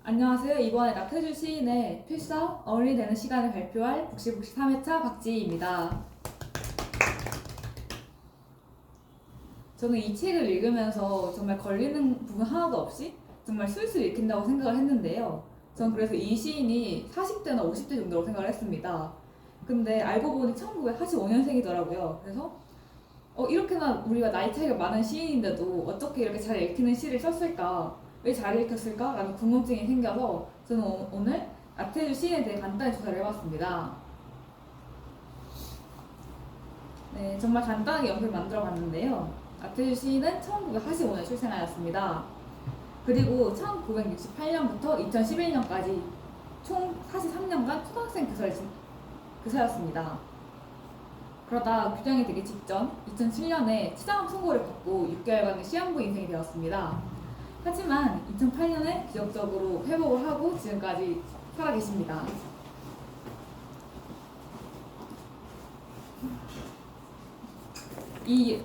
안녕하세요. 이번에 나태주 시인의 필사 어른이 되는 시간을 발표할 복시복시 3회차 박지희입니다. 저는 이 책을 읽으면서 정말 걸리는 부분 하나도 없이 정말 술술 읽힌다고 생각을 했는데요. 전 그래서 이 시인이 40대나 50대 정도로 생각을 했습니다. 근데 알고 보니 1945년생이더라고요. 그래서 이렇게나 우리가 나이 차이가 많은 시인인데도 어떻게 이렇게 잘 읽히는 시를 썼을까? 왜 잘 읽혔을까? 라는 궁금증이 생겨서 저는 오늘 나태주 시인에 대해 간단히 조사를 해봤습니다. 네, 정말 간단하게 연필 만들어 봤는데요. 나태주 시인은 1945년 출생하였습니다. 그리고 1968년부터 2011년까지 총 43년간 초등학생 교사였습니다. 그러다 규정이 되기 직전 2007년에 치장암 선고를 받고 6개월간의 시한부 인생이 되었습니다. 하지만 2008년에 기적적으로 회복을 하고 지금까지 살아계십니다. 이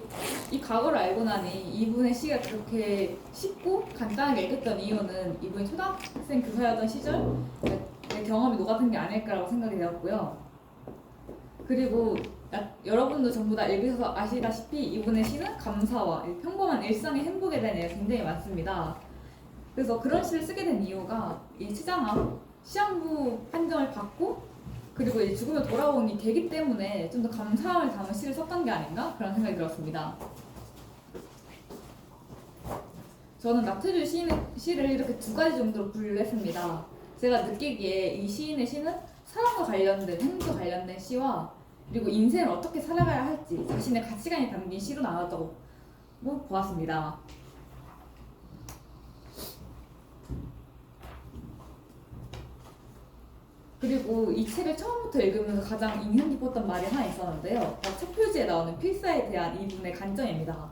과거를 알고 나니 이분의 시가 그렇게 쉽고 간단하게 읽혔던 이유는 이분이 초등학생 교사였던 시절 내 경험이 녹아든 게 아닐까라고 생각이 되었고요. 그리고 여러분도 전부 다 읽으셔서 아시다시피 이분의 시는 감사와 평범한 일상의 행복에 대한 얘기가 굉장히 많습니다. 그래서 그런 시를 쓰게 된 이유가 이 치장암 시한부 판정을 받고 그리고 이제 죽으며 돌아온 이 계기 때문에 좀 더 감사함을 담은 시를 썼던 게 아닌가 그런 생각이 들었습니다. 저는 나태주 시인의 시를 이렇게 두 가지 정도로 분류했습니다. 제가 느끼기에 이 시인의 시는 사랑과 관련된 행복과 관련된 시와 그리고 인생을 어떻게 살아가야 할지 자신의 가치관이 담긴 시로 나눴다고 보았습니다. 그리고 이 책을 처음부터 읽으면서 가장 인상 깊었던 말이 하나 있었는데요. 첫 표지에 나오는 필사에 대한 이분의 관점입니다.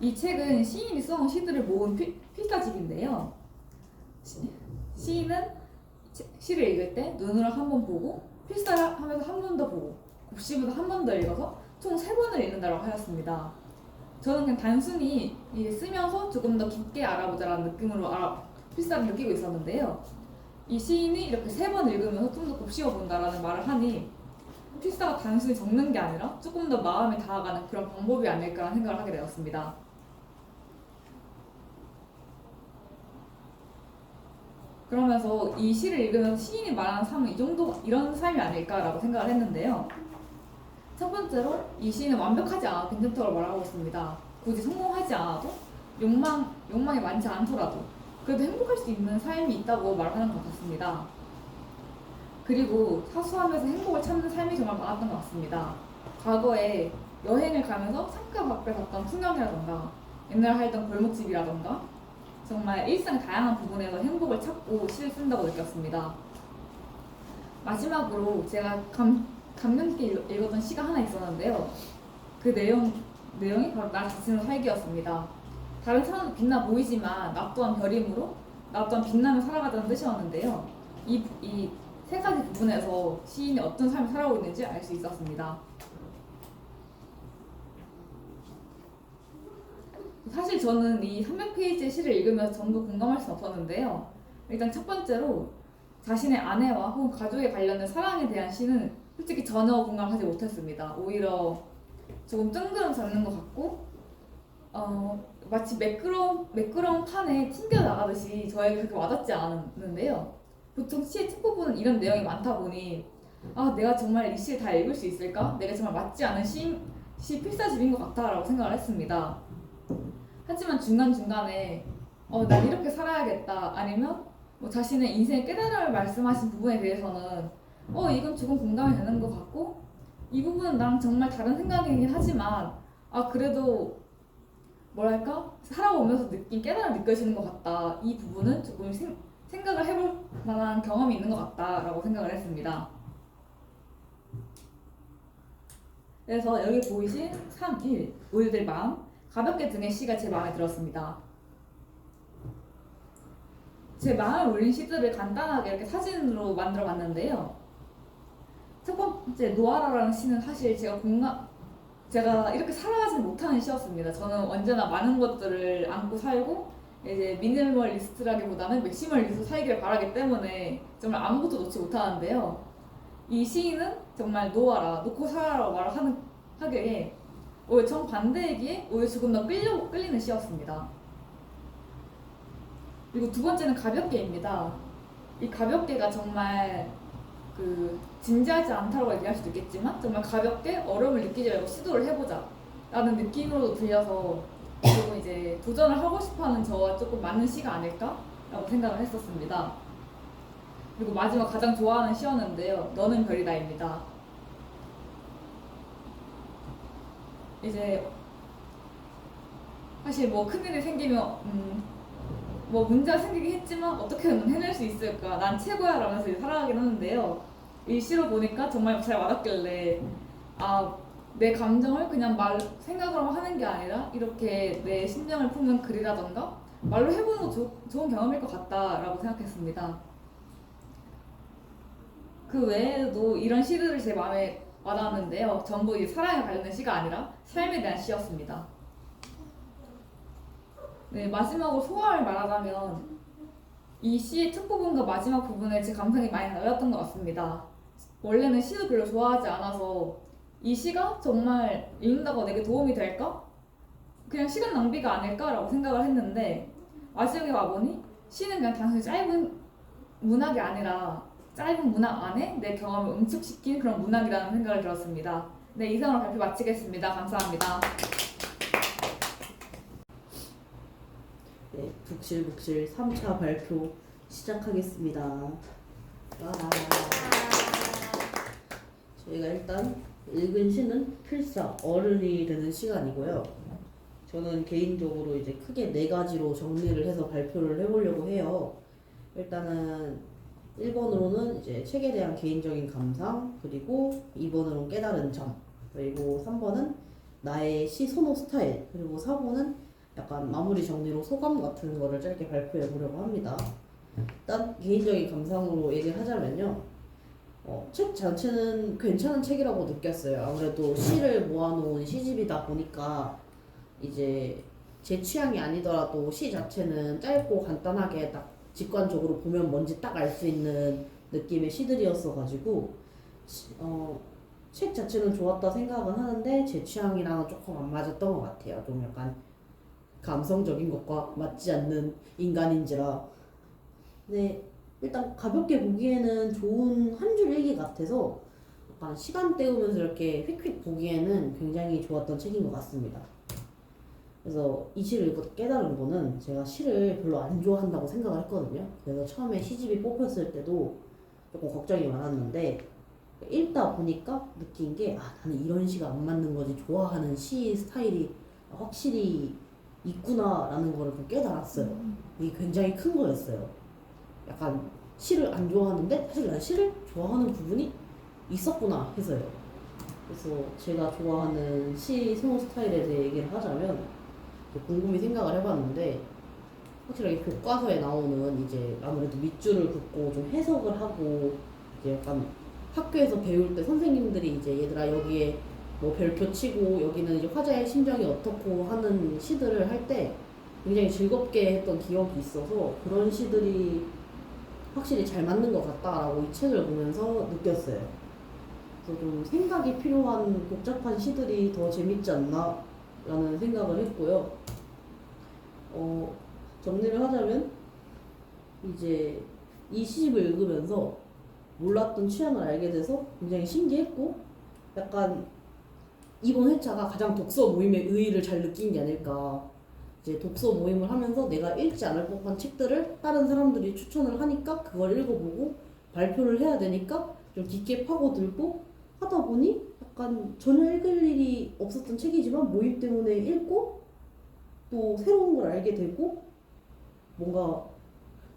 이 책은 시인이 써온 시들을 모은 필사집인데요. 시인은 시를 읽을 때 눈으로 한 번 보고 필사를 하면서 한 번 더 보고 곱씹어서 한 번 더 읽어서 총 3번을 읽는다고 하였습니다. 저는 그냥 단순히 쓰면서 조금 더 깊게 알아보자라는 느낌으로 필사를 느끼고 있었는데요. 이 시인이 이렇게 3번 읽으면서 좀 더 곱씹어 본다라는 말을 하니 필사가 단순히 적는 게 아니라 조금 더 마음에 다가가는 그런 방법이 아닐까라는 생각을 하게 되었습니다. 그러면서 이 시를 읽으면서 시인이 말하는 삶은 이런 삶이 아닐까라고 생각을 했는데요. 첫 번째로 이 시인은 완벽하지 않아도 괜찮다고 말하고 있습니다. 굳이 성공하지 않아도 욕망이 많지 않더라도 그래도 행복할 수 있는 삶이 있다고 말하는 것 같습니다. 그리고 사소하면서 행복을 찾는 삶이 정말 많았던 것 같습니다. 과거에 여행을 가면서 창가 밖에 봤던 풍경이라던가 옛날 살던 골목집이라던가 정말 일상 다양한 부분에서 행복을 찾고 시를 쓴다고 느꼈습니다. 마지막으로 제가 감명 깊게 읽었던 시가 하나 있었는데요. 그 내용이 바로 나 자신을 살기였습니다. 다른 사람도 빛나 보이지만 나 또한 별이므로 나 또한 빛나며 살아가자는 뜻이었는데요. 이 세 가지 부분에서 시인이 어떤 삶을 살아오고 있는지 알 수 있었습니다. 사실 저는 이 300페이지의 시를 읽으면서 전부 공감할 수는 없었는데요. 일단 첫 번째로 자신의 아내와 혹은 가족에 관련된 사랑에 대한 시는 솔직히 전혀 공감하지 못했습니다. 오히려 조금 뜬구름 잡는 것 같고 마치 매끄러운 판에 튕겨 나가듯이 저에게 그렇게 와닿지 않았는데요. 보통 시의 첫부분은 이런 내용이 많다 보니 내가 정말 이 시를 다 읽을 수 있을까? 내가 정말 맞지 않은 시 필사집인 것 같다라고 생각을 했습니다. 하지만 중간중간에 난 이렇게 살아야겠다 아니면 자신의 인생의 깨달음을 말씀하신 부분에 대해서는 이건 조금 공감이 되는 것 같고 이 부분은 나랑 정말 다른 생각이긴 하지만 그래도 뭐랄까 살아오면서 느낀 깨달음이 느껴지는 것 같다. 이 부분은 조금 생각을 해볼 만한 경험이 있는 것 같다라고 생각을 했습니다. 그래서 여기 보이신 3.1 우리들 마음 가볍게 등의 시가 제 마음에 들었습니다. 제 마음을 울린 시들을 간단하게 이렇게 사진으로 만들어 봤는데요. 첫 번째 노아라라는 시는 사실 제가 이렇게 살아가지 못하는 시였습니다. 저는 언제나 많은 것들을 안고 살고 이제 미니멀리스트라기보다는 맥시멀리스트 살기를 바라기 때문에 정말 아무것도 놓지 못하는데요. 이 시인은 정말 놓아라, 놓고 살아라고 하기에 오히려 정반대이기에 오히려 조금 더 끌리는 시였습니다. 그리고 두 번째는 가볍게입니다. 이 가볍게가 정말 진지하지 않다고 얘기할 수도 있겠지만 정말 가볍게 어려움을 느끼지 말고 시도를 해보자 라는 느낌으로도 들려서 그리고 이제 도전을 하고 싶어하는 저와 조금 맞는 시가 아닐까라고 생각을 했었습니다. 그리고 마지막 가장 좋아하는 시였는데요. 너는 별이다입니다. 이제 사실 뭐 큰일이 생기면 뭐 문제가 생기긴 했지만 어떻게든 해낼 수 있을까 난 최고야 라면서 이제 살아가긴 하는데요. 이 시로 보니까 정말 잘 와닿길래 내 감정을 그냥 생각으로 하는 게 아니라 이렇게 내 심정을 품는 글이라던가 말로 해보는 것도 좋은 경험일 것 같다라고 생각했습니다. 그 외에도 이런 시들이 제 마음에 와닿았는데요. 전부 이 사랑에 관련된 시가 아니라 삶에 대한 시였습니다. 네, 마지막으로 소감을 말하자면 이 시의 첫 부분과 마지막 부분에 제 감상이 많이 달랐던 것 같습니다. 원래는 시도 별로 좋아하지 않아서 이 시가 정말 읽는다고 내게 도움이 될까? 그냥 시간 낭비가 아닐까라고 생각을 했는데 마지막에 와보니 시는 그냥 단순히 짧은 문학이 아니라 짧은 문학 안에 내 경험을 응축시킨 그런 문학이라는 생각을 들었습니다. 네, 이상으로 발표 마치겠습니다. 감사합니다. 네, 북실북실 3차 발표 시작하겠습니다. 저희가 일단 읽은 시는 필사, 어른이 되는 시간이고요. 저는 개인적으로 이제 크게 4가지로 정리를 해서 발표를 해보려고 해요. 일단은 1번으로는 이제 책에 대한 개인적인 감상, 그리고 2번으로는 깨달은 점, 그리고 3번은 나의 시 선호 스타일, 그리고 4번은 약간 마무리 정리로 소감 같은 거를 짧게 발표해 보려고 합니다. 일단 개인적인 감상으로 얘기를 하자면요. 책 자체는 괜찮은 책이라고 느꼈어요. 아무래도 시를 모아놓은 시집이다 보니까 이제 제 취향이 아니더라도 시 자체는 짧고 간단하게 딱 직관적으로 보면 뭔지 딱 알 수 있는 느낌의 시들이었어가지고 책 자체는 좋았다 생각은 하는데 제 취향이랑은 조금 안 맞았던 것 같아요. 좀 약간 감성적인 것과 맞지 않는 인간인지라. 네, 일단 가볍게 보기에는 좋은 한 줄 일기 같아서 약간 시간 때우면서 이렇게 휙휙 보기에는 굉장히 좋았던 책인 것 같습니다. 그래서 이 시를 읽고 깨달은 거는 제가 시를 별로 안 좋아한다고 생각을 했거든요. 그래서 처음에 시집이 뽑혔을 때도 조금 걱정이 많았는데 읽다 보니까 느낀 게 나는 이런 시가 안 맞는 거지, 좋아하는 시 스타일이 확실히 있구나라는 거를 좀 깨달았어요. 이게 굉장히 큰 거였어요. 약간 시를 안 좋아하는데 사실 난 시를 좋아하는 부분이 있었구나 해서요. 그래서 제가 좋아하는 시 선호 스타일에 대해 얘기를 하자면 곰곰이 생각을 해봤는데 확실하게 교과서에 나오는 이제 아무래도 밑줄을 긋고 좀 해석을 하고 이제 약간 학교에서 배울 때 선생님들이 이제 얘들아 여기에 뭐 별표 치고 여기는 이제 화자의 심정이 어떻고 하는 시들을 할 때 굉장히 즐겁게 했던 기억이 있어서 그런 시들이 확실히 잘 맞는 것 같다라고 이 책을 보면서 느꼈어요. 그래서 좀 생각이 필요한 복잡한 시들이 더 재밌지 않나 라는 생각을 했고요. 정리를 하자면 이제 이 시집을 읽으면서 몰랐던 취향을 알게 돼서 굉장히 신기했고 약간 이번 회차가 가장 독서 모임의 의의를 잘 느낀 게 아닐까. 이제 독서 모임을 하면서 내가 읽지 않을 법한 책들을 다른 사람들이 추천을 하니까 그걸 읽어보고 발표를 해야 되니까 좀 깊게 파고들고 하다 보니 약간 전혀 읽을 일이 없었던 책이지만 모임 때문에 읽고 또 새로운 걸 알게 되고 뭔가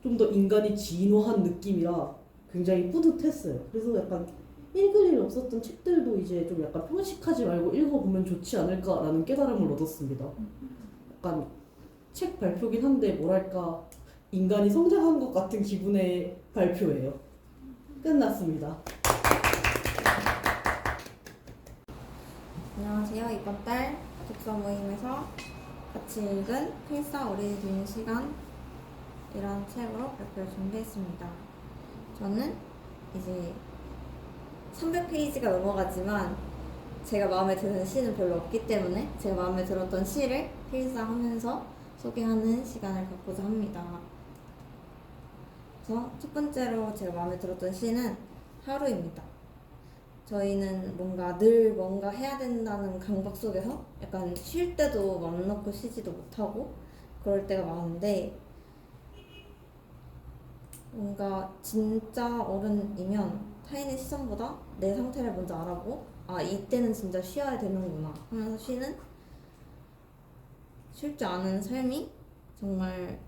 좀 더 인간이 진화한 느낌이라 굉장히 뿌듯했어요. 그래서 약간 읽을 일 없었던 책들도 이제 좀 약간 편식하지 말고 읽어보면 좋지 않을까라는 깨달음을 얻었습니다. 약간 책 발표긴 한데 뭐랄까 인간이 성장한 것 같은 기분의 발표예요. 끝났습니다. 안녕하세요. 이번 달 독서 모임에서 같이 읽은 필사 어린이 주인 시간 이런 책으로 발표를 준비했습니다. 저는 이제 300페이지가 넘어가지만 제가 마음에 드는 시는 별로 없기 때문에 제가 마음에 들었던 시를 필사하면서 소개하는 시간을 갖고자 합니다. 그래서 첫 번째로 제가 마음에 들었던 시는 하루입니다. 저희는 뭔가 해야 된다는 강박 속에서 약간 쉴 때도 맘 놓고 쉬지도 못하고 그럴 때가 많은데, 뭔가 진짜 어른이면 타인의 시선보다 내 상태를 먼저 알아보고 이때는 진짜 쉬어야 되는구나 하면서 쉴 줄 아는 삶이 정말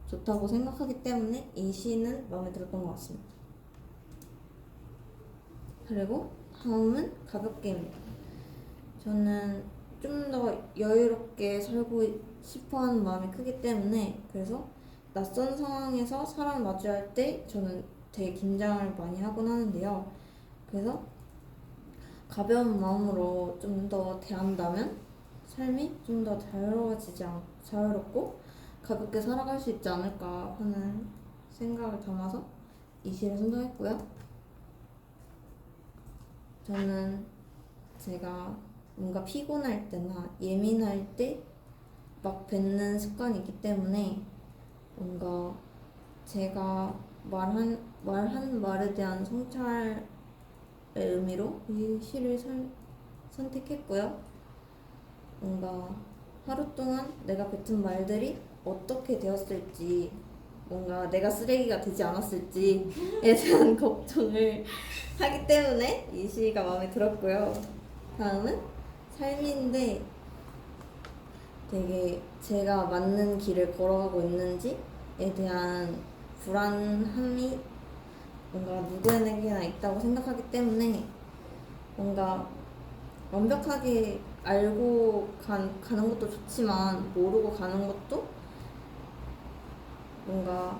좋다고 생각하기 때문에 이 시는 마음에 들었던 것 같습니다. 그리고 다음은 가볍게입니다. 저는 좀 더 여유롭게 살고 싶어하는 마음이 크기 때문에, 그래서 낯선 상황에서 사람 마주할 때 저는 되게 긴장을 많이 하곤 하는데요. 그래서 가벼운 마음으로 좀 더 대한다면 삶이 좀 더 자유롭고 가볍게 살아갈 수 있지 않을까 하는 생각을 담아서 이 시를 선정했고요. 저는 제가 뭔가 피곤할 때나 예민할 때 막 뱉는 습관이 있기 때문에 뭔가 제가 말한 말에 대한 성찰의 의미로 이 시를 선택했고요. 뭔가 하루 동안 내가 뱉은 말들이 어떻게 되었을지, 뭔가 내가 쓰레기가 되지 않았을지에 대한 걱정을 하기 때문에 이 시가 마음에 들었고요. 다음은 삶인데, 되게 제가 맞는 길을 걸어가고 있는지에 대한 불안함이 뭔가 누구에게나 있다고 생각하기 때문에, 뭔가 완벽하게 알고 가는 것도 좋지만 모르고 가는 것도 뭔가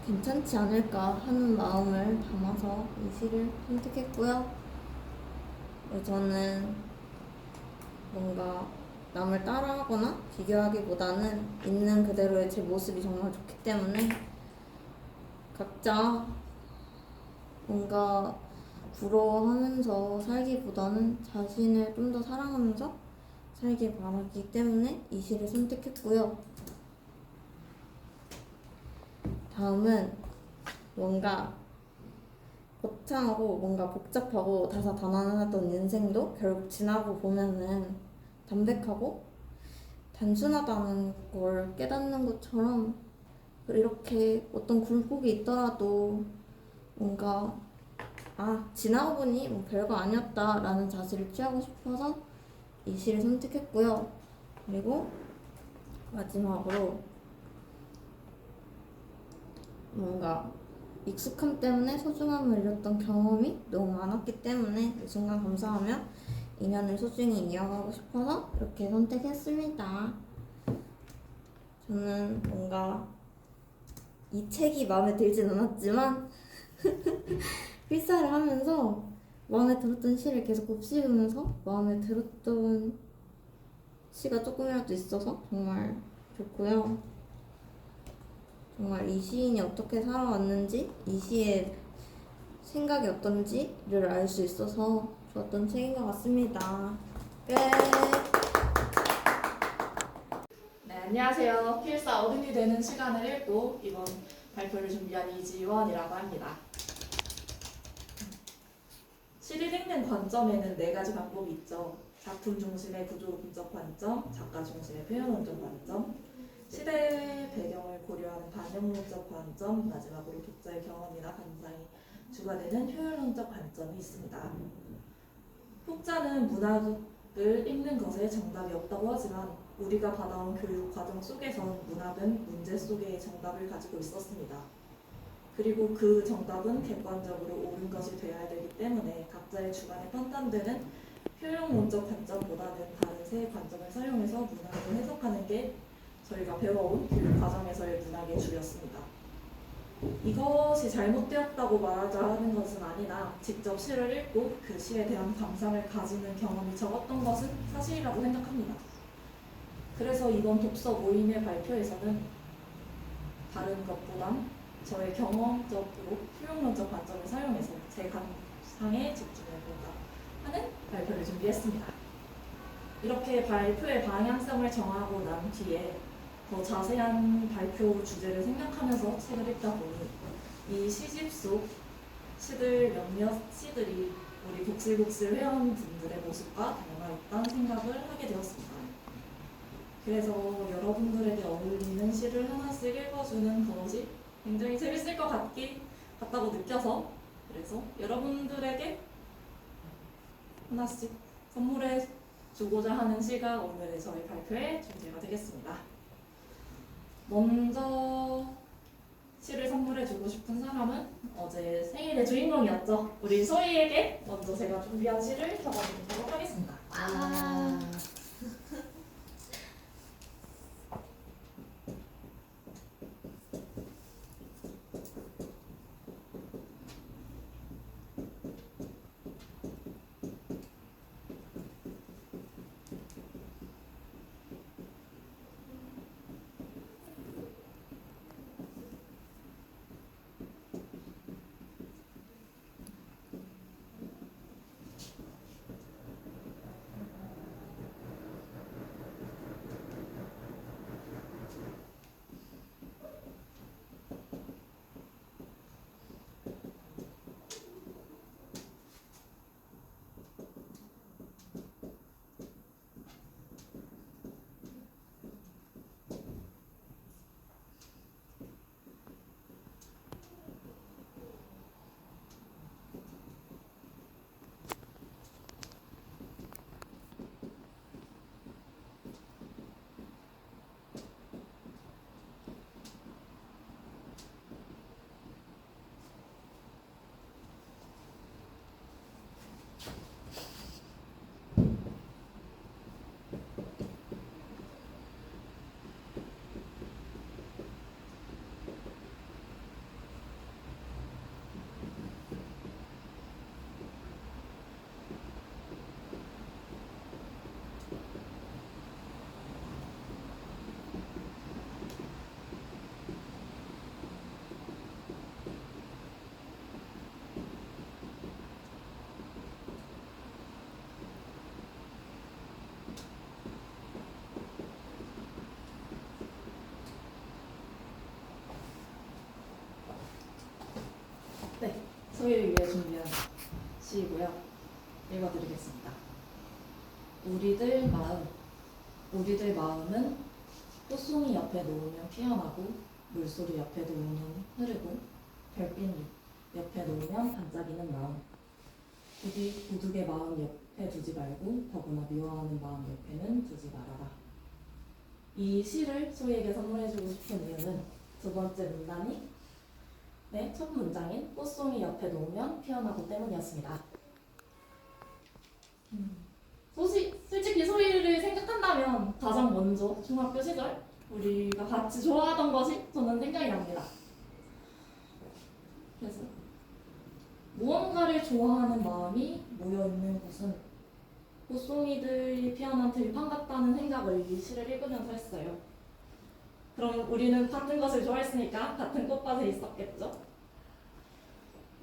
괜찮지 않을까 하는 마음을 담아서 이 시를 선택했고요. 저는 뭔가 남을 따라하거나 비교하기보다는 있는 그대로의 제 모습이 정말 좋기 때문에 각자 뭔가 부러워하면서 살기보다는 자신을 좀 더 사랑하면서 살길 바라기 때문에 이 시를 선택했고요. 다음은 뭔가 거창하고 뭔가 복잡하고 다사다난하던 인생도 결국 지나고 보면은 담백하고 단순하다는 걸 깨닫는 것처럼, 이렇게 어떤 굴곡이 있더라도 뭔가 지나고 보니 뭐 별거 아니었다 라는 자세를 취하고 싶어서 이 시를 선택했고요. 그리고 마지막으로 뭔가 익숙함 때문에 소중함을 잃었던 경험이 너무 많았기 때문에 이 순간 감사하며 인연을 소중히 이어가고 싶어서 이렇게 선택했습니다. 저는 뭔가 이 책이 마음에 들진 않았지만 필사를 하면서 마음에 들었던 시를 계속 곱씹으면서 마음에 들었던 시가 조금이라도 있어서 정말 좋고요. 정말 이 시인이 어떻게 살아왔는지, 이 시의 생각이 어떤지를 알 수 있어서 좋았던 책인 것 같습니다. 끝! 네, 안녕하세요. 필사 어른이 되는 시간을 읽고 이번 발표를 준비한 이지원이라고 합니다. 시를 읽는 관점에는 4가지 방법이 있죠. 작품 중심의 구조 분석 관점, 작가 중심의 표현 원적 관점, 시대의 배경을 고려하는 반영론적 관점, 마지막으로 독자의 경험이나 감상이 주가 되는 효율론적 관점이 있습니다. 혹자는 문학을 읽는 것에 정답이 없다고 하지만 우리가 받아온 교육 과정 속에선 문학은 문제 속에 정답을 가지고 있었습니다. 그리고 그 정답은 객관적으로 옳은 것이 되어야 되기 때문에 각자의 주관에 판단되는 효용론적 관점보다는 다른 세 관점을 사용해서 문학을 해석하는 게 저희가 배워온 교육 과정에서의 문학의 주였습니다. 이것이 잘못되었다고 말하자는 것은 아니나 직접 시를 읽고 그 시에 대한 감상을 가지는 경험이 적었던 것은 사실이라고 생각합니다. 그래서 이번 독서 모임의 발표에서는 다른 것보단 저의 경험적으로 표현론적 관점을 사용해서 제 감상에 집중해보자 하는 발표를 준비했습니다. 이렇게 발표의 방향성을 정하고 난 뒤에 더 자세한 발표 주제를 생각하면서 책을 읽다 보니 이 시집 속 시들 몇몇 시들이 우리 복슬복슬 회원분들의 모습과 닮아있다는 생각을 하게 되었습니다. 그래서 여러분들에게 어울리는 시를 하나씩 읽어주는 것이 굉장히 재밌을 것 같다고 느껴서 그래서 여러분들에게 하나씩 선물해 주고자 하는 시가 오늘의 저희 발표의 주제가 되겠습니다. 먼저 시를 선물해 주고 싶은 사람은 어제 생일의 주인공이었죠. 우리 소희에게 먼저 제가 준비한 시를 적어드리도록 하겠습니다. 아. 네, 소희를 위해 준비한 시이고요. 읽어드리겠습니다. 우리들 마음은 꽃송이 옆에 놓으면 피어나고 물소리 옆에 놓으면 흐르고 별빛 옆에 놓으면 반짝이는 마음. 부디 도둑의 마음 옆에 두지 말고 더구나 미워하는 마음 옆에는 두지 말아라. 이 시를 소희에게 선물해주고 싶은 이유는 두 번째 문단이 첫 문장인 꽃송이 옆에 놓으면 피어나고 때문이었습니다. 솔직히 소희를 생각한다면 가장 먼저 중학교 시절 우리가 같이 좋아하던 것이 저는 생각이 납니다. 그래서 무언가를 좋아하는 마음이 모여있는 곳은 꽃송이들이 피어난 들판 같다는 생각을 이 시를 읽으면서 했어요. 그럼 우리는 같은 것을 좋아했으니까 같은 꽃밭에 있었겠죠?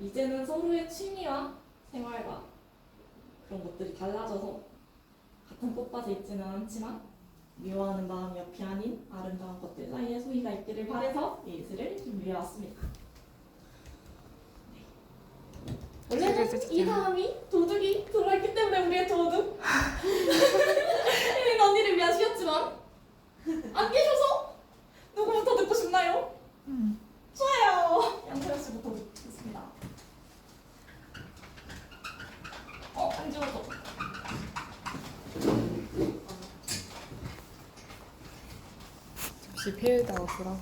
이제는 서로의 취미와 생활과 그런 것들이 달라져서 같은 꽃밭에 있지는 않지만 미워하는 마음 옆이 아닌 아름다운 것들 사이에 소희가 있기를 바라서 이 시를 준비해왔습니다. 원래는 이 다음이 도둑이 들어있기 때문에 우리의 도둑 혜민 언니를 위한 시였지만 안 계셔서 누구부터 듣고 싶나요? 좋아요. 양서연 씨부터 듣겠습니다. 안 지워져. 잠시 피해다 오시라고.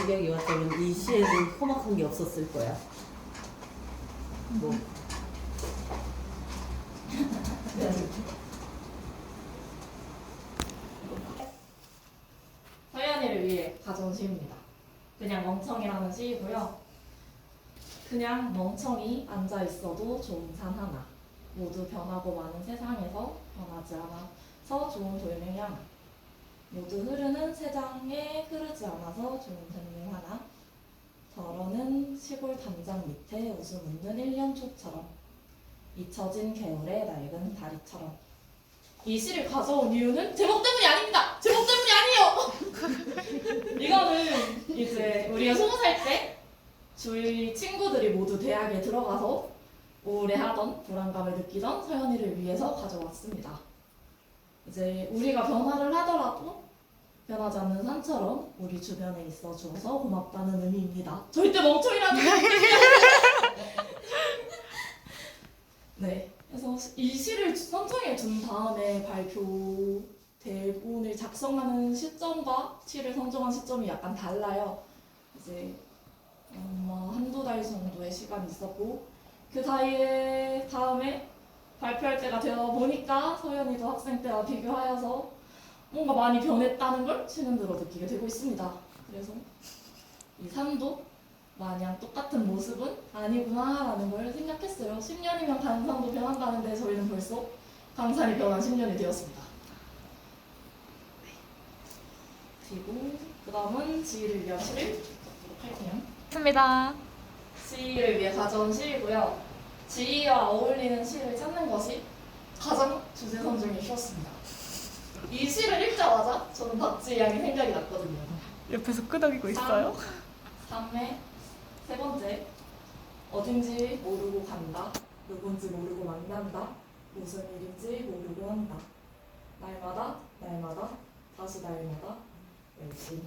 내력이 왔다면 이 시에는 험악한 게 없었을 거야. 뭐 서연이를 위해 가져온 시입니다. 그냥 멍청이라는 시이고요. 그냥 멍청이 앉아 있어도 좋은 산 하나. 모두 변하고 마는 세상에서 변하지 않아서 좋은 돌멩이 하나. 모두 흐르는 세상에 흐르지 않아서 좋은 샘물 하나. 더러는 시골 담장 밑에 웃음 웃는 1년 초처럼. 잊혀진 개울의 낡은 다리처럼. 이 시를 가져온 이유는 제목 때문이 아닙니다. 제목 때문이 아니에요. 이거는 이제 우리가 20살 때 주위 친구들이 모두 대학에 들어가서 우울해하던 불안감을 느끼던 서연이를 위해서 가져왔습니다. 이제 우리가 변화를 하더라도 변하지 않는 산처럼 우리 주변에 있어 주어서 고맙다는 의미입니다. 절대 멍청이라는 뜻이에요. 네, 그래서 이 시를 선정해 둔 다음에 발표 대본을 작성하는 시점과 시를 선정한 시점이 약간 달라요. 이제 한두 달 정도의 시간이 있었고 그 다음에 발표할 때가 되어 보니까 서연이도 학생 때와 비교하여서 뭔가 많이 변했다는 걸 최근 들어 느끼게 되고 있습니다. 그래서 이 산도 마냥 똑같은 모습은 아니구나라는 걸 생각했어요. 10년이면 강산도 변한다는데 저희는 벌써 강산이 변한 10년이 되었습니다. 그리고 그 다음은 지희를 위한 시를 읽도록 할게요. 좋습니다. 지희를 위해 가져온 시이고요. 지희와 어울리는 시를 찾는 것이 가장 주제 선정이 쉬웠습니다. 이 시를 읽자마자 저는 박지희 양이 생각이 났거든요. 옆에서 끄덕이고 3회 세 번째 어딘지 모르고 간다. 누군지 모르고 만난다. 무슨 일인지 모르고 한다. 날마다 다시 날마다 열심히.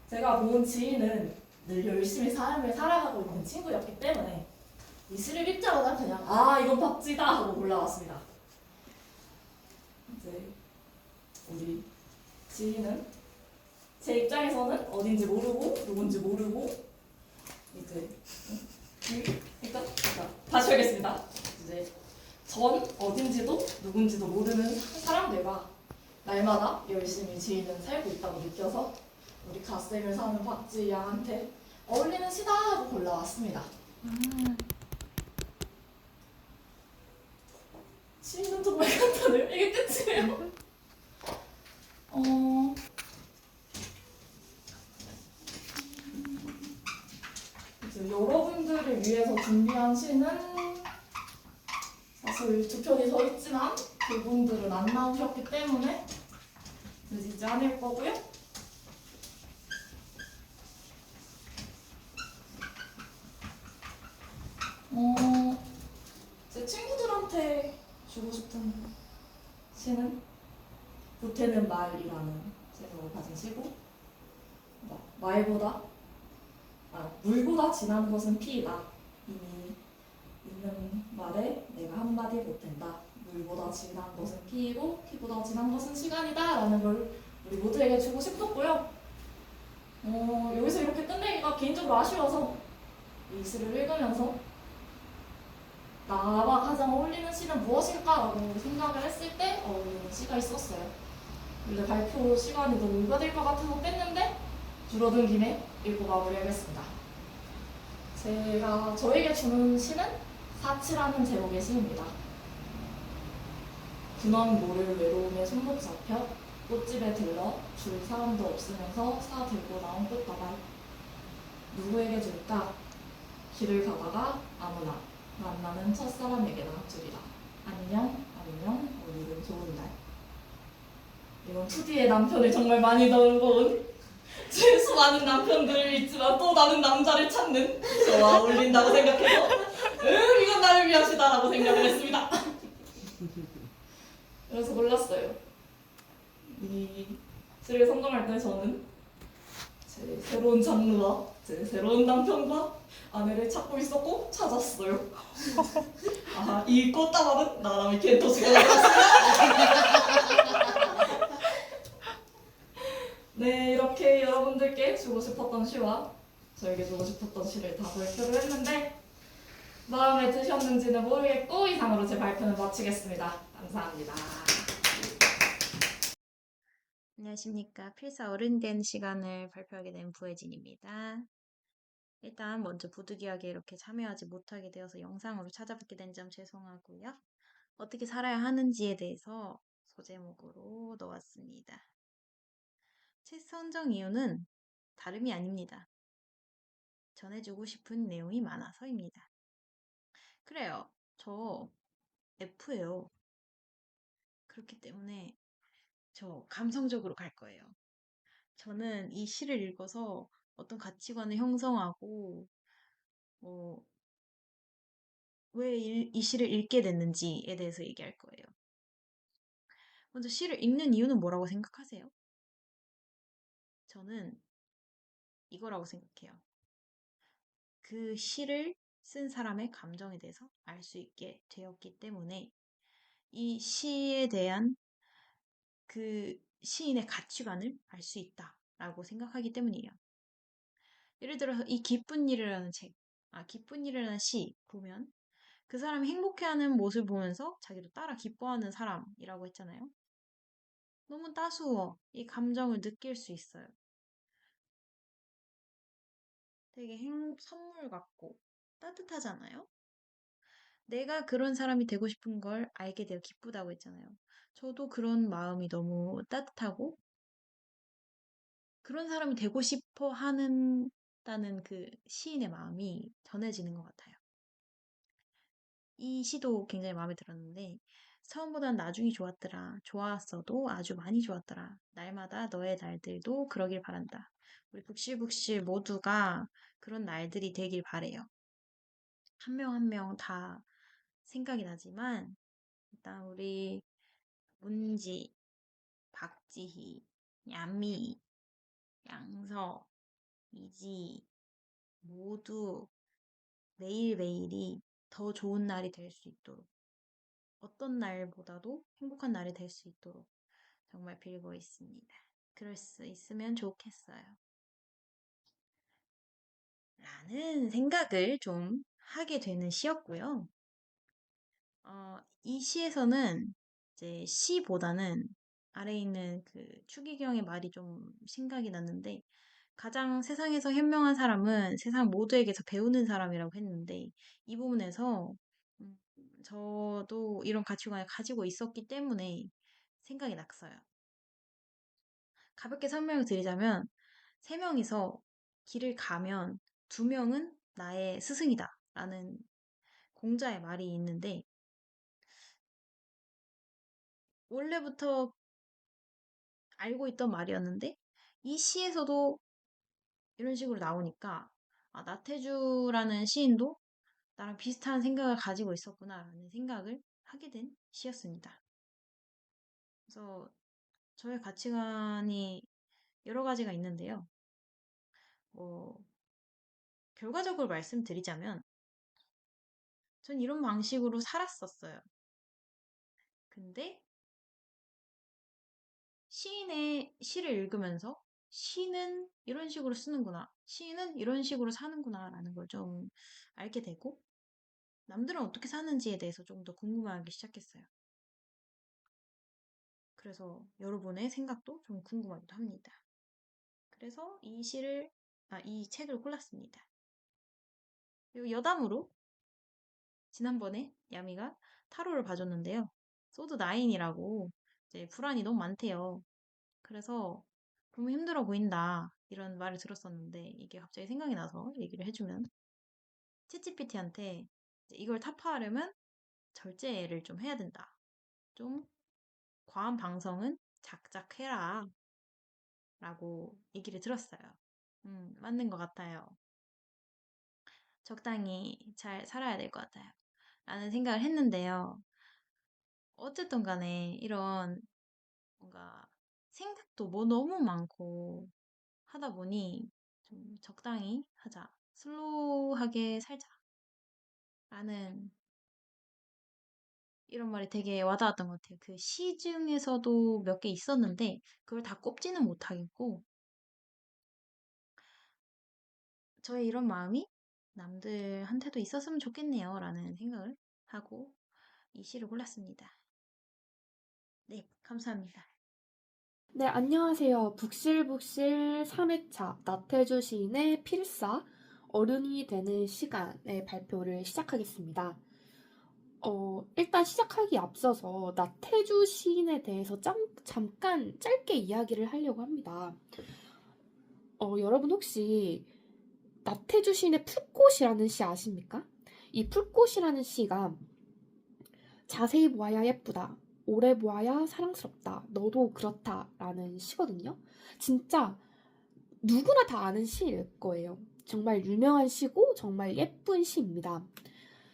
제가 본 지인은 늘 열심히 삶을 살아가고 있는 친구였기 때문에 이 시를 읽자마자 그냥 이건 박지다 하고 올라왔습니다. 이제 우리 지인은 제 입장에서는 어딘지 모르고 누군지 모르고 이제 일단 다시 하겠습니다. 이제 전 어딘지도 누군지도 모르는 사람들과 날마다 열심히 지인은 살고 있다고 느껴서 우리 갓생을 사는 박지희 양한테 어울리는 시다 하고 골라왔습니다. 시는 정말 간단해요. 이게 끝이에요. 이제 여러분들을 위해서 준비한 시는 사실 두 편이 서 있지만 그분들은 안 나오셨기 때문에 늦지 않을 거고요. 제 친구들한테 주고 싶은 시는 보태는 말이라는 제목을 가진 시고 물보다 진한 것은 피이다. 이미 있는 말에 내가 한마디 못한다. 물보다 진한 것은 피이고 피보다 진한 것은 시간이다 라는 걸 우리 모두에게 주고 싶었고요. 여기서 이렇게 끝내기가 개인적으로 아쉬워서 이 시를 읽으면서 나와 가장 어울리는 시는 무엇일까라고 생각을 했을 때 어울리는 시가 있었어요. 근데 발표 시간이 너무 오래될 것 같아서 뺐는데 줄어든 김에 읽고 마무리하겠습니다. 제가 저에게 주는 시는 사치라는 제목의 시입니다. 근원 모를 외로움에 손목 잡혀 꽃집에 들러 줄 사람도 없으면서 사 들고 나온 꽃다발. 누구에게 줄까? 길을 가다가 아무나 만나는 첫사람에게나 줄이라. 안녕, 오늘은 좋은 날. 이건 2D의 남편을 정말 많이 넣어본 제 수많은 남편들을 있지만 또 다른 남자를 찾는 저와 어울린다고 생각해서 이건 나를 위한 시다라고 생각을 했습니다. 그래서 골랐어요. 이 시를 선정할 때 저는 제 새로운 장르와 제 새로운 남편과 아내를 찾고 있었고 찾았어요. 이 꽃다발은 나라미 켄토시가 가져왔습니다. 네, 이렇게 여러분들께 주고 싶었던 시와 저에게 주고 싶었던 시를 다 발표를 했는데 마음에 드셨는지는 모르겠고 이상으로 제 발표는 마치겠습니다. 감사합니다. 안녕하십니까. 필사 어른 된 시간을 발표하게 된 부혜진입니다. 일단 먼저 부득이하게 이렇게 참여하지 못하게 되어서 영상으로 찾아뵙게 된 점 죄송하고요. 어떻게 살아야 하는지에 대해서 소제목으로 넣었습니다. 책 선정 이유는 다름이 아닙니다. 전해주고 싶은 내용이 많아서입니다. 그래요. 저 F예요. 그렇기 때문에 저 감성적으로 갈 거예요. 저는 이 시를 읽어서 어떤 가치관을 형성하고, 뭐, 왜 이 시를 읽게 됐는지에 대해서 얘기할 거예요. 먼저 시를 읽는 이유는 뭐라고 생각하세요? 저는 이거라고 생각해요. 그 시를 쓴 사람의 감정에 대해서 알 수 있게 되었기 때문에 이 시에 대한 그 시인의 가치관을 알 수 있다라고 생각하기 때문이에요. 예를 들어서 이 기쁜 일이라는 책, 기쁜 일이라는 시 보면 그 사람이 행복해하는 모습을 보면서 자기도 따라 기뻐하는 사람이라고 했잖아요. 너무 따스워. 이 감정을 느낄 수 있어요. 되게 선물 같고 따뜻하잖아요. 내가 그런 사람이 되고 싶은 걸 알게 되어 기쁘다고 했잖아요. 저도 그런 마음이 너무 따뜻하고 그런 사람이 되고 싶어 한다는 그 시인의 마음이 전해지는 것 같아요. 이 시도 굉장히 마음에 들었는데 처음보단 나중이 좋았더라. 좋았어도 아주 많이 좋았더라. 날마다 너의 날들도 그러길 바란다. 우리 북실북실 모두가 그런 날들이 되길 바래요. 한 명 한 명 다 생각이 나지만 일단 우리 문지, 박지희, 야미, 양서, 이지 모두 매일매일이 더 좋은 날이 될 수 있도록 어떤 날보다도 행복한 날이 될 수 있도록 정말 빌고 있습니다. 그럴 수 있으면 좋겠어요. 라는 생각을 좀 하게 되는 시였고요. 이 시에서는 이제 시보다는 아래에 있는 그 추기경의 말이 좀 생각이 났는데 가장 세상에서 현명한 사람은 세상 모두에게서 배우는 사람이라고 했는데 이 부분에서 음, 저도 이런 가치관을 가지고 있었기 때문에 생각이 났어요. 가볍게 설명을 드리자면 세 명이서 길을 가면 두 명은 나의 스승이다 라는 공자의 말이 있는데 원래부터 알고 있던 말이었는데 이 시에서도 이런 식으로 나오니까 나태주라는 시인도 나랑 비슷한 생각을 가지고 있었구나라는 생각을 하게 된 시였습니다. 그래서 저의 가치관이 여러 가지가 있는데요. 뭐 결과적으로 말씀드리자면 전 이런 방식으로 살았었어요. 근데 시인의 시를 읽으면서 시는 이런 식으로 쓰는구나. 시인은 이런 식으로 사는구나 라는 걸 좀 알게 되고 남들은 어떻게 사는지에 대해서 좀 더 궁금해하기 시작했어요. 그래서 여러분의 생각도 좀 궁금하기도 합니다. 그래서 이 책을 골랐습니다. 그리고 여담으로 지난번에 야미가 타로를 봐줬는데요. 소드 9이라고 이제 불안이 너무 많대요. 그래서 너무 힘들어 보인다. 이런 말을 들었었는데 이게 갑자기 생각이 나서 얘기를 해주면 챗GPT한테 이걸 타파하려면 절제를 좀 해야 된다. 좀 과한 방성은 작작해라. 라고 얘기를 들었어요. 맞는 것 같아요. 적당히 잘 살아야 될 것 같아요. 라는 생각을 했는데요. 어쨌든 간에 이런 뭔가 생각도 뭐 너무 많고 하다 보니 좀 적당히 하자. 슬로우하게 살자. 라는 이런 말이 되게 와닿았던 것 같아요. 그 시 중에서도 몇 개 있었는데 그걸 다 꼽지는 못하겠고 저의 이런 마음이 남들한테도 있었으면 좋겠네요. 라는 생각을 하고 이 시를 골랐습니다. 네, 감사합니다. 네, 안녕하세요. 북실북실 3회차 나태주 시인의 필사 어른이 되는 시간의 발표를 시작하겠습니다. 일단 시작하기 앞서서 나태주 시인에 대해서 잠깐 짧게 이야기를 하려고 합니다. 여러분 혹시 나태주 시인의 풀꽃이라는 시 아십니까? 이 풀꽃이라는 시가 자세히 보아야 예쁘다, 오래 보아야 사랑스럽다, 너도 그렇다 라는 시거든요. 진짜 누구나 다 아는 시일 거예요. 정말 유명한 시고 정말 예쁜 시입니다.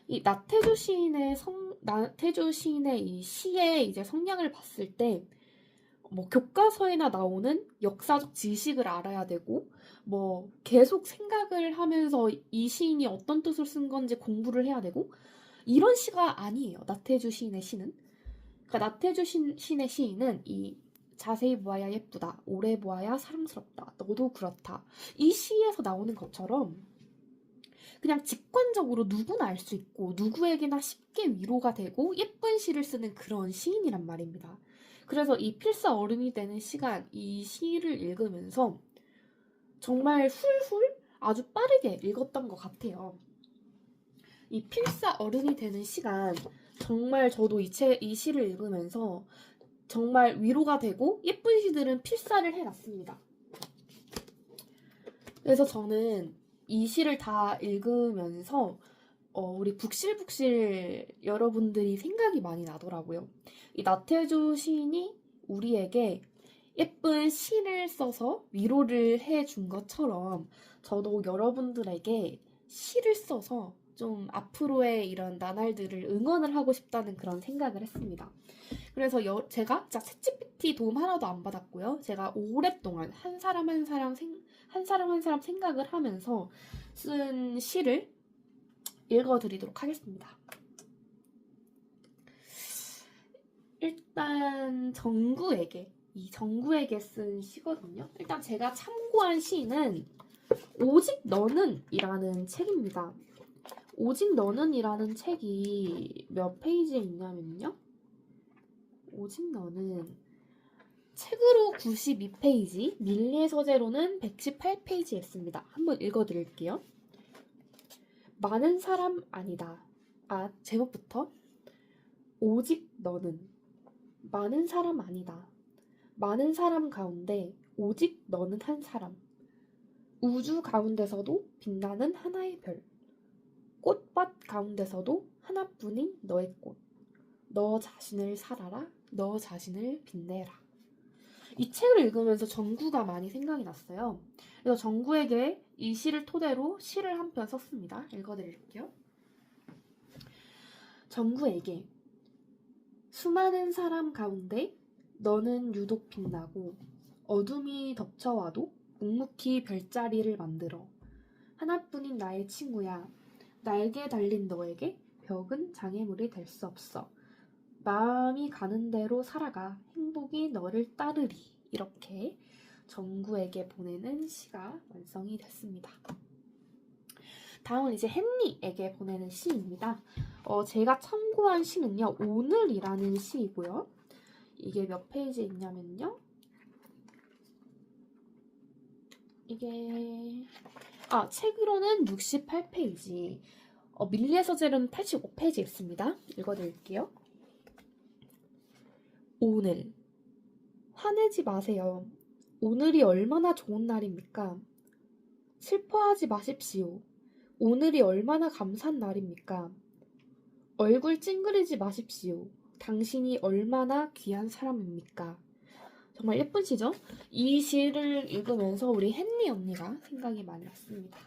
이 나태주 시인의 이 시의 이제 성향을 봤을 때 뭐 교과서에나 나오는 역사적 지식을 알아야 되고 뭐 계속 생각을 하면서 이 시인이 어떤 뜻을 쓴 건지 공부를 해야 되고 이런 시가 아니에요. 나태주 시인의 시는. 그러니까 나태주 시인의 시인은 이 자세히 보아야 예쁘다, 오래 보아야 사랑스럽다, 너도 그렇다. 이 시에서 나오는 것처럼 그냥 직관적으로 누구나 알 수 있고 누구에게나 쉽게 위로가 되고 예쁜 시를 쓰는 그런 시인이란 말입니다. 그래서 이 필사 어른이 되는 시간, 이 시를 읽으면서 정말 훌훌 아주 빠르게 읽었던 것 같아요. 이 필사 어른이 되는 시간, 정말 저도 이 시를 읽으면서 정말 위로가 되고 예쁜 시들은 필사를 해놨습니다. 그래서 저는 이 시를 다 읽으면서 우리 북실북실 여러분들이 생각이 많이 나더라고요. 이 나태주 시인이 우리에게 예쁜 시를 써서 위로를 해준 것처럼 저도 여러분들에게 시를 써서 좀 앞으로의 이런 나날들을 응원을 하고 싶다는 그런 생각을 했습니다. 그래서 제가 진짜 챗GPT 도움 하나도 안 받았고요. 제가 오랫동안 한 사람 한 사람 생각을 하면서 쓴 시를 읽어드리도록 하겠습니다. 일단 정구에게 쓴 시거든요. 일단 제가 참고한 시는 오직 너는 이라는 책입니다. 오직 너는 이라는 책이 몇 페이지에 있냐면요. 오직 너는 책으로 92페이지, 밀리의 서재로는 118페이지에 있습니다. 한번 읽어드릴게요. 많은 사람 아니다. 제목부터 오직 너는 많은 사람 아니다. 많은 사람 가운데 오직 너는 한 사람. 우주 가운데서도 빛나는 하나의 별. 꽃밭 가운데서도 하나뿐인 너의 꽃. 너 자신을 살아라. 너 자신을 빛내라. 이 책을 읽으면서 정구가 많이 생각이 났어요. 그래서 정구에게 이 시를 토대로 시를 한 편 썼습니다. 읽어드릴게요. 정구에게 수많은 사람 가운데 너는 유독 빛나고 어둠이 덮쳐와도 묵묵히 별자리를 만들어 하나뿐인 나의 친구야. 날개 달린 너에게 벽은 장애물이 될 수 없어. 마음이 가는 대로 살아가. 행복이 너를 따르리. 이렇게 정구에게 보내는 시가 완성이 됐습니다. 다음은 이제 헨리에게 보내는 시입니다. 제가 참고한 시는요. 오늘이라는 시이고요. 이게 몇 페이지에 있냐면요. 이게 책으로는 68페이지, 밀리의 서재로는 85페이지에 있습니다. 읽어드릴게요. 오늘 화내지 마세요. 오늘이 얼마나 좋은 날입니까? 슬퍼하지 마십시오. 오늘이 얼마나 감사한 날입니까? 얼굴 찡그리지 마십시오. 당신이 얼마나 귀한 사람입니까? 정말 예쁜 시죠? 이 시를 읽으면서 우리 헨리 언니가 생각이 많이 났습니다.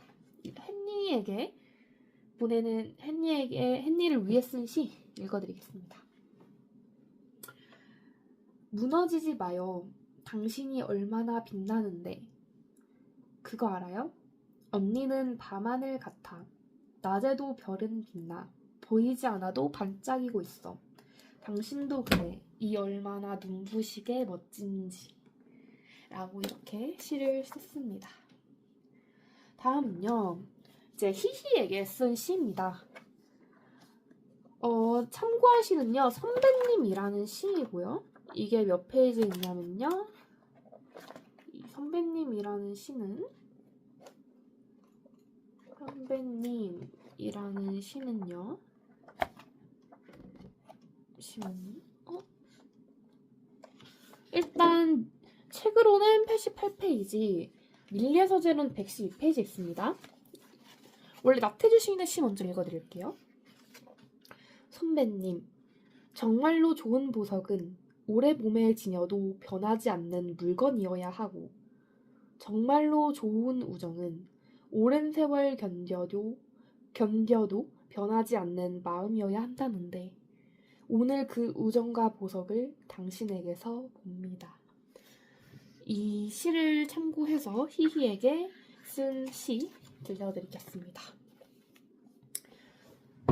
헨리를 위해 쓴 시 읽어드리겠습니다. 무너지지 마요. 당신이 얼마나 빛나는데. 그거 알아요? 언니는 밤하늘 같아. 낮에도 별은 빛나. 보이지 않아도 반짝이고 있어. 당신도 그래. 이 얼마나 눈부시게 멋진지. 라고 이렇게 시를 썼습니다. 다음은요. 이제 희희에게 쓴 시입니다. 참고할 시는요. 선배님이라는 시이고요. 이게 몇 페이지에 있냐면요. 이 선배님이라는 시는 선배님이라는 시는요. 잠시만요. 일단 책으로는 88페이지, 밀리의 서재로는 112페이지 있습니다. 원래 나태주 시인의 시 먼저 읽어드릴게요. 선배님, 정말로 좋은 보석은 오래 몸에 지녀도 변하지 않는 물건이어야 하고, 정말로 좋은 우정은 오랜 세월 견뎌도 변하지 않는 마음이어야 한다는데, 오늘 그 우정과 보석을 당신에게서 봅니다. 이 시를 참고해서 희희에게 쓴 시 들려드리겠습니다.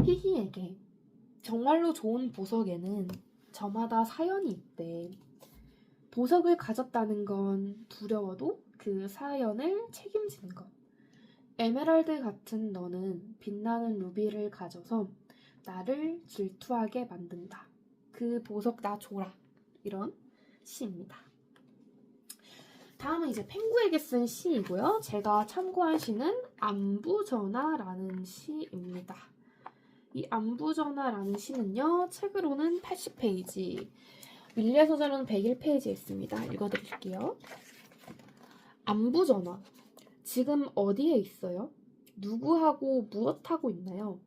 희희에게, 정말로 좋은 보석에는 저마다 사연이 있대. 보석을 가졌다는 건 두려워도 그 사연을 책임지는 것. 에메랄드 같은 너는 빛나는 루비를 가져서 나를 질투하게 만든다. 그 보석 나 줘라. 이런 시입니다. 다음은 이제 펭구에게 쓴 시이고요. 제가 참고한 시는 안부전화라는 시입니다. 이 안부전화라는 시는요, 책으로는 80페이지, 밀리의 서재로는 101페이지에 있습니다. 읽어드릴게요. 안부전화. 지금 어디에 있어요? 누구하고 무엇하고 있나요?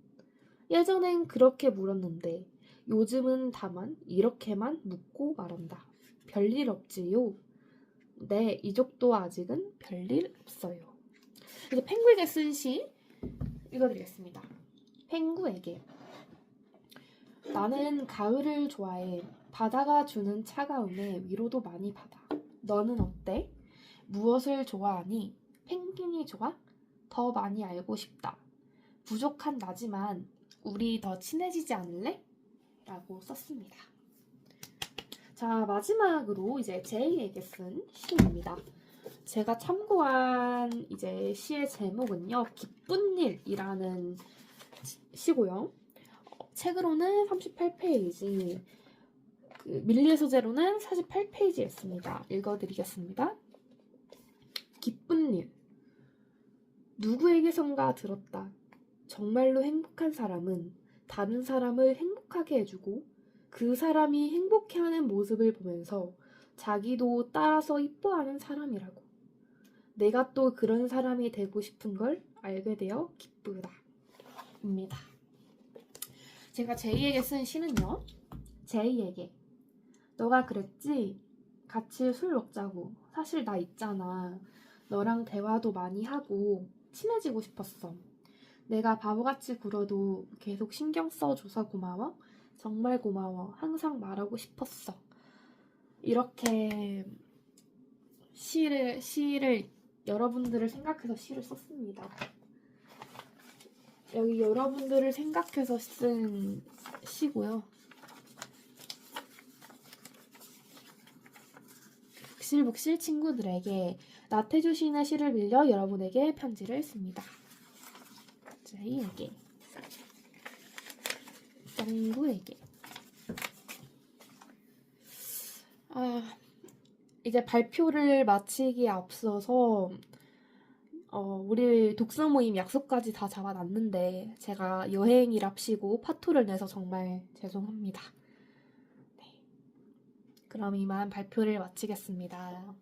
예전엔 그렇게 물었는데 요즘은 다만 이렇게만 묻고 말한다. 별일 없지요? 네, 이쪽도 아직은 별일 없어요. 이제 펭구에게 쓴 시 읽어드리겠습니다. 펭구에게. 나는 가을을 좋아해. 바다가 주는 차가움에 위로도 많이 받아. 너는 어때? 무엇을 좋아하니? 펭귄이 좋아? 더 많이 알고 싶다. 부족한 나지만 우리 더 친해지지 않을래? 라고 썼습니다. 자, 마지막으로 이제 제이에게 쓴 시입니다. 제가 참고한 이제 시의 제목은요, 기쁜 일이라는 시고요. 책으로는 38페이지, 밀리의 소재로는 48페이지에 있습니다. 읽어드리겠습니다. 기쁜 일. 누구에게선가 들었다. 정말로 행복한 사람은 다른 사람을 행복하게 해주고 그 사람이 행복해하는 모습을 보면서 자기도 따라서 이뻐하는 사람이라고. 내가 또 그런 사람이 되고 싶은 걸 알게 되어 기쁘다. 입니다. 제가 제이에게 쓴 시는요. 제이에게. 너가 그랬지? 같이 술 먹자고. 사실 나 있잖아. 너랑 대화도 많이 하고 친해지고 싶었어. 내가 바보같이 굴어도 계속 신경 써줘서 고마워. 정말 고마워. 항상 말하고 싶었어. 이렇게 시를 여러분들을 생각해서 시를 썼습니다. 여기 여러분들을 생각해서 쓴 시고요. 북실북실 친구들에게 나태주 시인의 시를 빌려 여러분에게 편지를 씁니다. 제이에게, 짱구에게. 이제 발표를 마치기에 앞서서 우리 독서 모임 약속까지 다 잡아놨는데 제가 여행이랍시고 파토를 내서 정말 죄송합니다. 네. 그럼 이만 발표를 마치겠습니다.